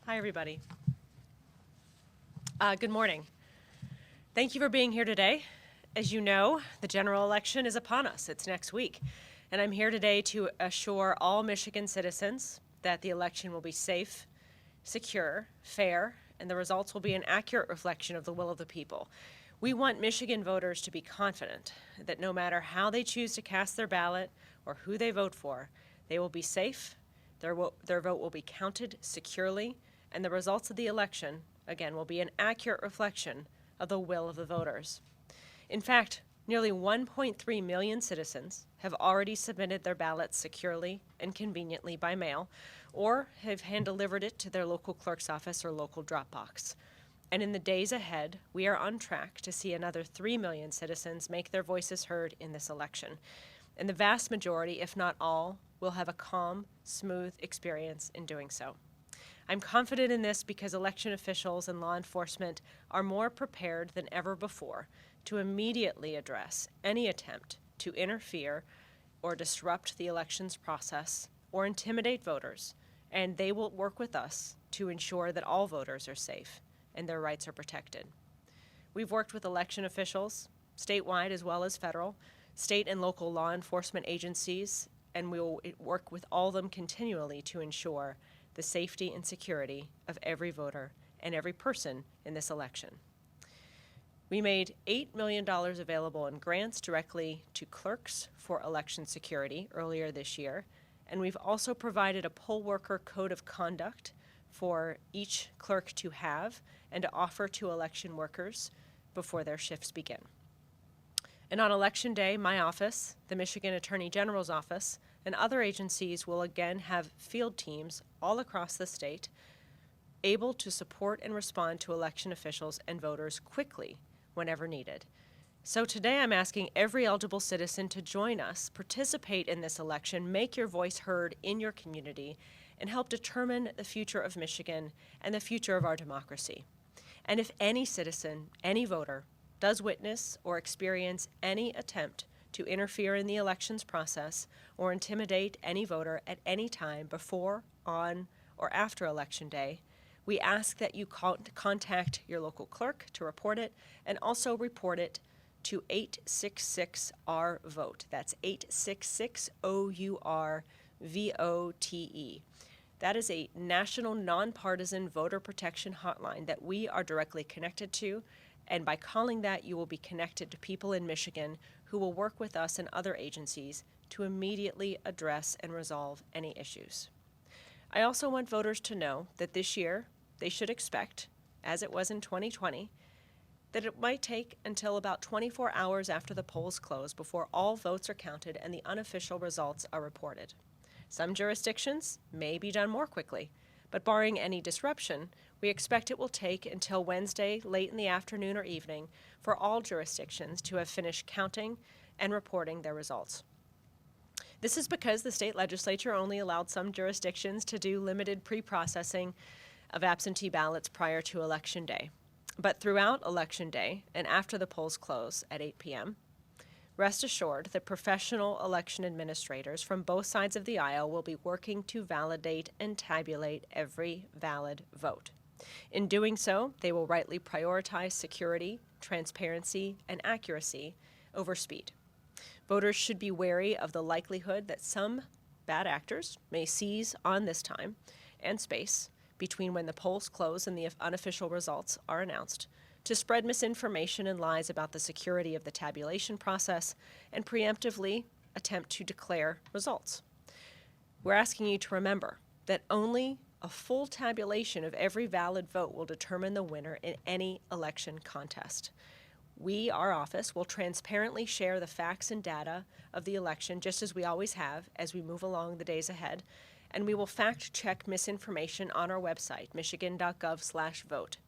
Hi, everybody. Good morning. Thank you for being here today. As you know, the general election is upon us. It's next week. And I'm here today to assure all Michigan citizens that the election will be safe, secure, fair, and the results will be an accurate reflection of the will of the people. We want Michigan voters to be confident that no matter how they choose to cast their ballot or who they vote for, they will be safe, their vote will be counted securely, and the results of the election, again, will be an accurate reflection of the will of the voters. In fact, nearly 1.3 million citizens have already submitted their ballots securely and conveniently by mail, or have hand-delivered it to their local clerk's office or local drop box. And in the days ahead, we are on track to see another 3 million citizens make their voices heard in this election. And the vast majority, if not all, will have a calm, smooth experience in doing so. I'm confident in this because election officials and law enforcement are more prepared than ever before to immediately address any attempt to interfere or disrupt the elections process or intimidate voters, and they will work with us to ensure that all voters are safe and their rights are protected. We've worked with election officials, statewide as well as federal, state and local law enforcement agencies, and we will work with all of them continually to ensure the safety and security of every voter and every person in this election. We made $8 million available in grants directly to clerks for election security earlier this year, and we've also provided a poll worker code of conduct for each clerk to have and to offer to election workers before their shifts begin. And on Election Day, my office, the Michigan Attorney General's office, and other agencies will again have field teams all across the state able to support and respond to election officials and voters quickly whenever needed. So today I'm asking every eligible citizen to join us, participate in this election, make your voice heard in your community, and help determine the future of Michigan and the future of our democracy. And if any citizen, any voter, does witness or experience any attempt to interfere in the elections process or intimidate any voter at any time before, on, or after Election Day, we ask that you contact your local clerk to report it and also report it to 866-OUR-VOTE. That's 866-OUR-VOTE. That is a national nonpartisan voter protection hotline that we are directly connected to, and by calling that, you will be connected to people in Michigan who will work with us and other agencies to immediately address and resolve any issues. I also want voters to know that this year they should expect, as it was in 2020, that it might take until about 24 hours after the polls close before all votes are counted and the unofficial results are reported. Some jurisdictions may be done more quickly, but barring any disruption, we expect it will take until Wednesday, late in the afternoon or evening, for all jurisdictions to have finished counting and reporting their results. This is because the state legislature only allowed some jurisdictions to do limited pre-processing of absentee ballots prior to Election Day. But throughout Election Day and after the polls close at 8 p.m., rest assured that professional election administrators from both sides of the aisle will be working to validate and tabulate every valid vote. In doing so, they will rightly prioritize security, transparency, and accuracy over speed. Voters should be wary of the likelihood that some bad actors may seize on this time and space between when the polls close and the unofficial results are announced to spread misinformation and lies about the security of the tabulation process and preemptively attempt to declare results. We're asking you to remember that only a full tabulation of every valid vote will determine the winner in any election contest. We, our office, will transparently share the facts and data of the election, just as we always have, as we move along the days ahead, and we will fact-check misinformation on our website, michigan.gov/vote.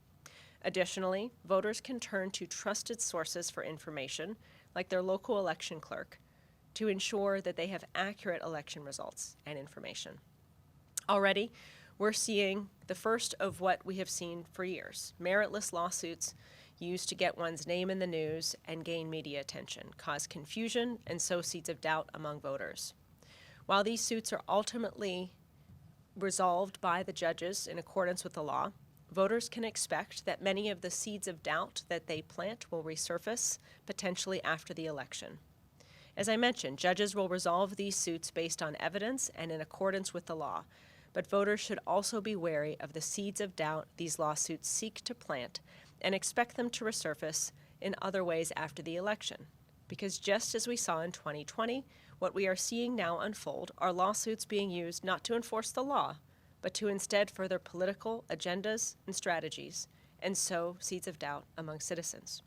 Additionally, voters can turn to trusted sources for information, like their local election clerk, to ensure that they have accurate election results and information. Already, we're seeing the first of what we have seen for years: meritless lawsuits used to get one's name in the news and gain media attention, cause confusion, and sow seeds of doubt among voters. While these suits are ultimately resolved by the judges in accordance with the law, voters can expect that many of the seeds of doubt that they plant will resurface, potentially after the election. As I mentioned, judges will resolve these suits based on evidence and in accordance with the law, but voters should also be wary of the seeds of doubt these lawsuits seek to plant and expect them to resurface in other ways after the election. Because just as we saw in 2020, what we are seeing now unfold are lawsuits being used not to enforce the law, but to instead further political agendas and strategies, and sow seeds of doubt among citizens.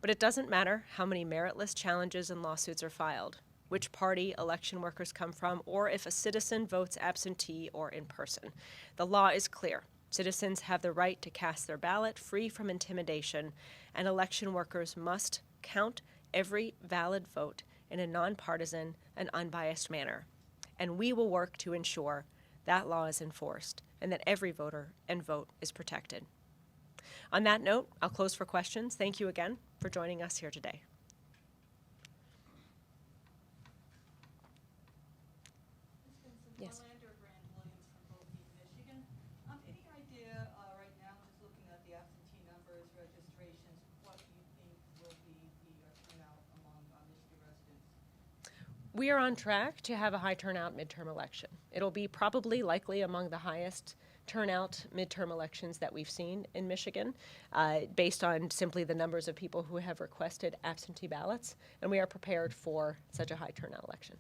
But it doesn't matter how many meritless challenges and lawsuits are filed, which party election workers come from, or if a citizen votes absentee or in person. The law is clear. Citizens have the right to cast their ballot free from intimidation, and election workers must count every valid vote in a nonpartisan and unbiased manner. And we will work to ensure that law is enforced and that every voter and vote is protected. On that note, I'll close for questions. Thank you again for joining us here today. Yes. Orlando Grand Williams from Bozeman, Michigan. Any idea right now, just looking at the absentee numbers, registrations, what you think will be the turnout among Michigan residents? We are on track to have a high turnout midterm election. It'll be probably likely among the highest turnout midterm elections that we've seen in Michigan, based on simply the numbers of people who have requested absentee ballots, and we are prepared for such a high turnout election.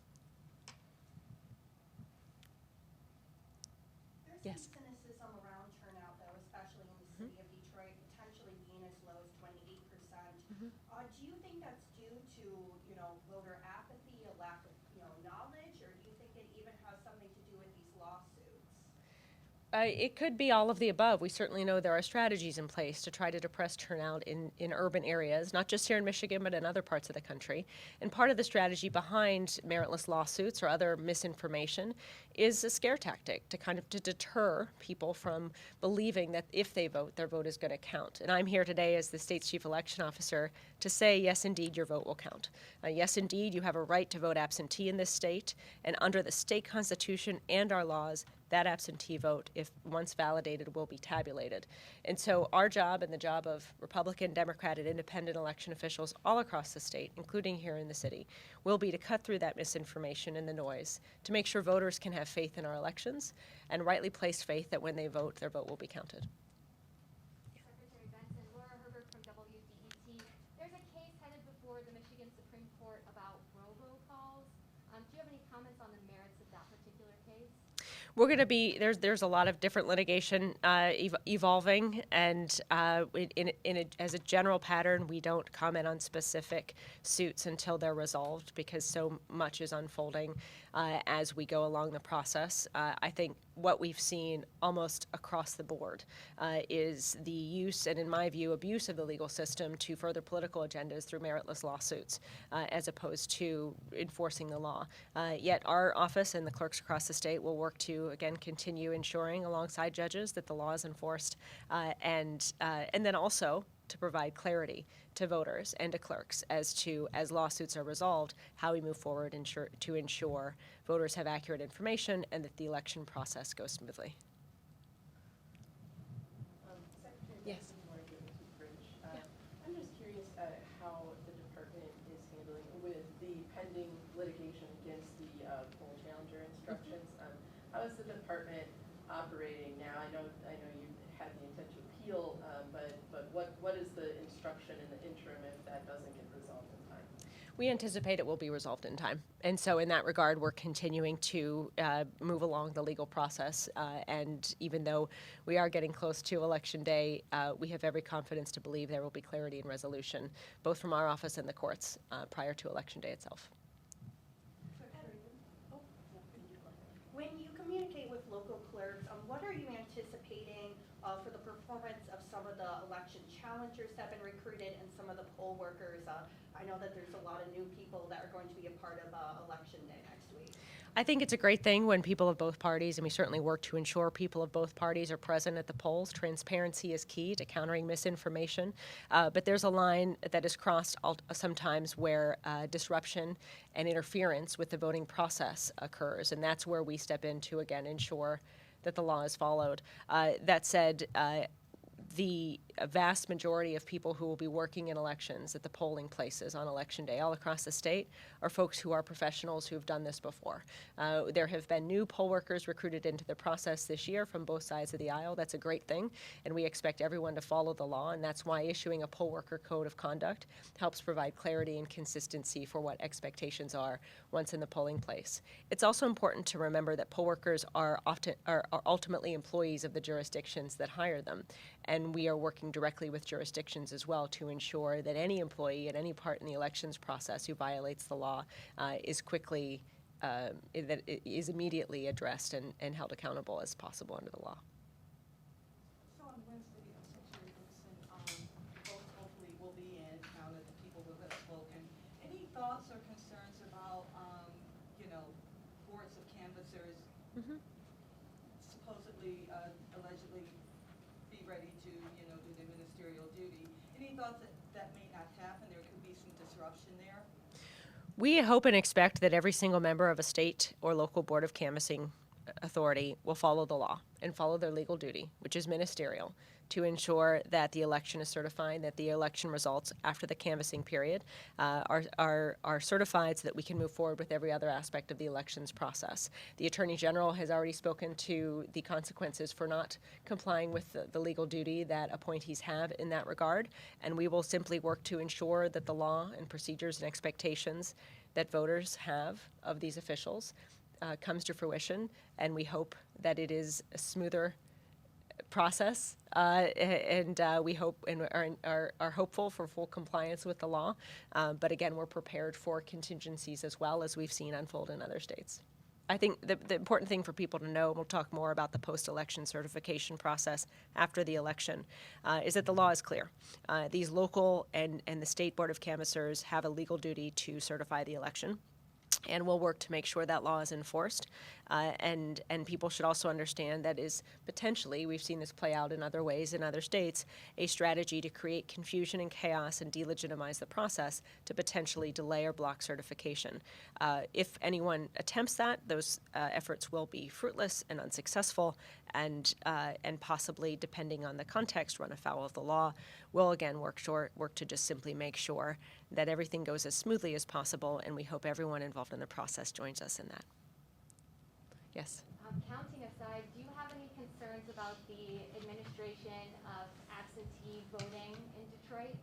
There's Yes. some cynicism around turnout, though, especially in the city of Detroit, potentially being as low as 28%. Do you think that's due to, voter apathy, a lack of, knowledge, or do you think it even has something to do with these lawsuits? It could be all of the above. We certainly know there are strategies in place to try to depress turnout in urban areas, not just here in Michigan, but in other parts of the country. And part of the strategy behind meritless lawsuits or other misinformation is a scare tactic to kind of to deter people from believing that if they vote, their vote is going to count. And I'm here today as the state's chief election officer to say, yes, indeed, your vote will count. Yes, indeed, you have a right to vote absentee in this state, and under the state constitution and our laws, that absentee vote, if once validated, will be tabulated. And so our job and the job of Republican, Democrat, and independent election officials all across the state, including here in the city, will be to cut through that misinformation and the noise to make sure voters can have faith in our elections and rightly place faith that when they vote, their vote will be counted. Secretary Benson, Laura Herbert from WDET. There's a case headed before the Michigan Supreme Court about robocalls. Do you have any comments on the merits of that particular case? We're going to be there's a lot of different litigation evolving, and as a general pattern, we don't comment on specific suits until they're resolved because so much is unfolding as we go along the process. I think what we've seen almost across the board is the use and, in my view, abuse of the legal system to further political agendas through meritless lawsuits as opposed to enforcing the law. Yet our office and the clerks across the state will work to, again, continue ensuring alongside judges that the law is enforced and then also to provide clarity to voters and to clerks as lawsuits are resolved, how we move forward to ensure voters have accurate information and that the election process goes smoothly. Secretary Yes. Benson, Margaret Bridge. I'm just curious how the department is handling with the pending litigation against the poll challenger instructions. How is the department operating now? I know you had the intent to appeal, but what is the instruction in the interim if that doesn't get resolved in time? We anticipate it will be resolved in time. And so in that regard, we're continuing to move along the legal process. And even though we are getting close to Election Day, we have every confidence to believe there will be clarity and resolution, both from our office and the courts, prior to Election Day itself. When you communicate with local clerks, what are you anticipating for the performance of some of the election challengers that have been recruited and some of the poll workers? I know that there's a lot of new people that are going to be a part of Election Day next week. I think it's a great thing when people of both parties, and we certainly work to ensure people of both parties are present at the polls. Transparency is key to countering misinformation. But there's a line that is crossed sometimes where disruption and interference with the voting process occurs. And that's where we step in to, again, ensure that the law is followed. That said, the vast majority of people who will be working in elections at the polling places on election day all across the state are folks who are professionals who have done this before. There have been new poll workers recruited into the process this year from both sides of the aisle. That's a great thing, and we expect everyone to follow the law, and that's why issuing a poll worker code of conduct helps provide clarity and consistency for what expectations are once in the polling place. It's also important to remember that poll workers are ultimately employees of the jurisdictions that hire them, and we are working directly with jurisdictions as well to ensure that any employee at any part in the elections process who violates the law is quickly, that it is immediately addressed and held accountable as possible under the law. So on Wednesday, Secretary Benson, both hopefully will be in town of the people who have spoken. Any thoughts or concerns about, boards of canvassers supposedly, allegedly be ready to, do the ministerial duty? Any thoughts that may not happen? There could be some disruption there? We hope and expect that every single member of a state or local board of canvassing authority will follow the law and follow their legal duty, which is ministerial, to ensure that the election is certified, that the election results after the canvassing period are certified so that we can move forward with every other aspect of the elections process. The Attorney General has already spoken to the consequences for not complying with the legal duty that appointees have in that regard, and we will simply work to ensure that the law and procedures and expectations that voters have of these officials comes to fruition, and we hope that it is a smoother process, and we hope and are hopeful for full compliance with the law. But again, we're prepared for contingencies as well, as we've seen unfold in other states. I think the important thing for people to know, and we'll talk more about the post-election certification process after the election, is that the law is clear. These local and the state board of canvassers have a legal duty to certify the election, and we'll work to make sure that law is enforced. And people should also understand that is potentially, we've seen this play out in other ways in other states, a strategy to create confusion and chaos and delegitimize the process to potentially delay or block certification. If anyone attempts that, those efforts will be fruitless and unsuccessful, and possibly, depending on the context, run afoul of the law. We'll again work to just simply make sure that everything goes as smoothly as possible, and we hope everyone involved in the process joins us in that. Yes. Counting aside, do you have any concerns about the administration of absentee voting in Detroit?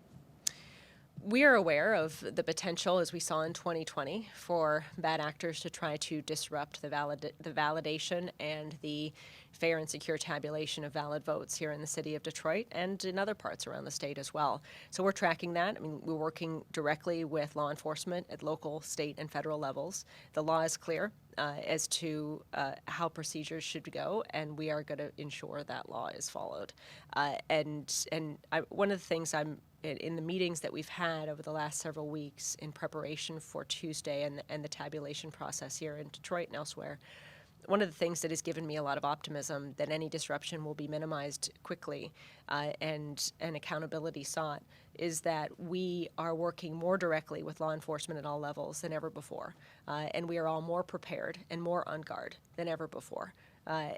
We are aware of the potential, as we saw in 2020, for bad actors to try to disrupt the validation and the fair and secure tabulation of valid votes here in the city of Detroit and in other parts around the state as well. So we're tracking that. I mean, we're working directly with law enforcement at local, state, and federal levels. The law is clear as to how procedures should go, and we are going to ensure that law is followed. One of the things in the meetings that we've had over the last several weeks in preparation for Tuesday and the tabulation process here in Detroit and elsewhere, one of the things that has given me a lot of optimism that any disruption will be minimized quickly and accountability sought is that we are working more directly with law enforcement at all levels than ever before. And we are all more prepared and more on guard than ever before,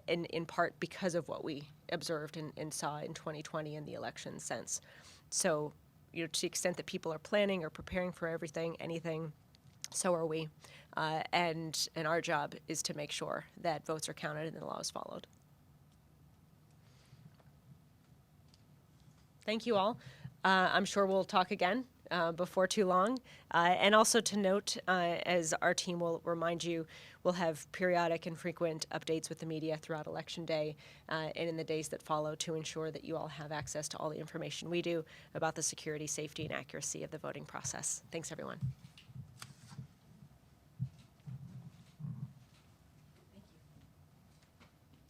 in part because of what we observed and saw in 2020 in the election since. So, to the extent that people are planning or preparing for anything, so are we. And our job is to make sure that votes are counted and the law is followed. Thank you all. I'm sure we'll talk again before too long. And also to note, as our team will remind you, we'll have periodic and frequent updates with the media throughout Election Day and in the days that follow to ensure that you all have access to all the information we do about the security, safety, and accuracy of the voting process. Thanks, everyone.